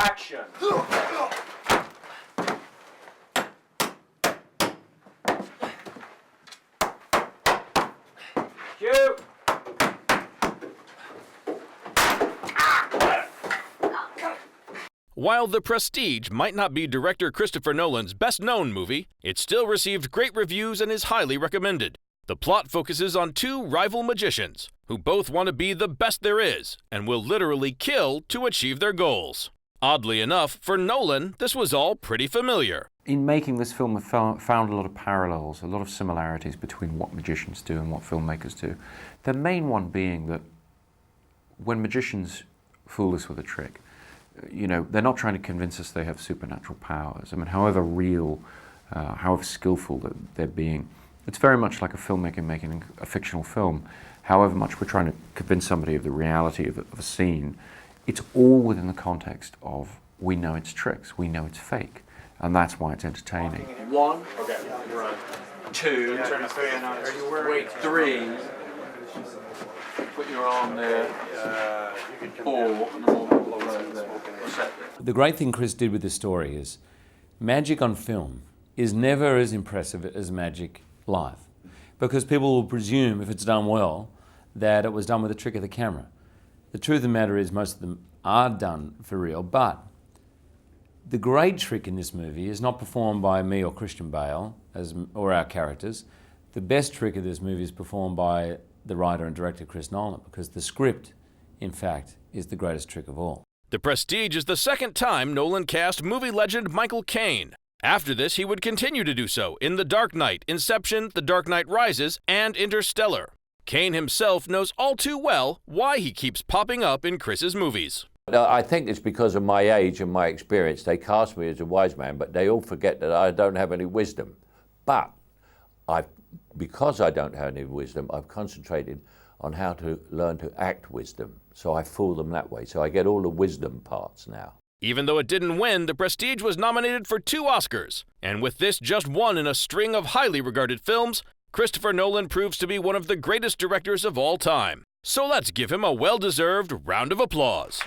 Action. Cue. While The Prestige might not be director Christopher Nolan's best-known movie, it still received great reviews and is highly recommended. The plot focuses on two rival magicians who both want to be the best there is and will literally kill to achieve their goals. Oddly enough, for Nolan, this was all pretty familiar. In making this film, I found a lot of parallels, a lot of similarities between what magicians do and what filmmakers do. The main one being that when magicians fool us with a trick, they're not trying to convince us they have supernatural powers. I mean, however real, however skillful that they're being, it's very much like a filmmaker making a fictional film. However much we're trying to convince somebody of the reality of a scene, it's all within the context of we know it's tricks, we know it's fake, and that's why it's entertaining. 1, okay, run. 2, wait, 3, put your arm there, 4, and then The great thing Chris did with this story is magic on film is never as impressive as magic live, because people will presume, if it's done well, that it was done with a trick of the camera. The truth of the matter is most of them are done for real, but the great trick in this movie is not performed by me or Christian Bale or our characters. The best trick of this movie is performed by the writer and director Chris Nolan, because the script, in fact, is the greatest trick of all. The Prestige is the second time Nolan cast movie legend Michael Caine. After this, he would continue to do so in The Dark Knight, Inception, The Dark Knight Rises, and Interstellar. Caine himself knows all too well why he keeps popping up in Chris's movies. I think it's because of my age and my experience. They cast me as a wise man, but they all forget that I don't have any wisdom. But because I don't have any wisdom, I've concentrated on how to learn to act wisdom. So I fool them that way. So I get all the wisdom parts now. Even though it didn't win, The Prestige was nominated for 2 Oscars. And with this just one in a string of highly regarded films, Christopher Nolan proves to be one of the greatest directors of all time. So let's give him a well-deserved round of applause.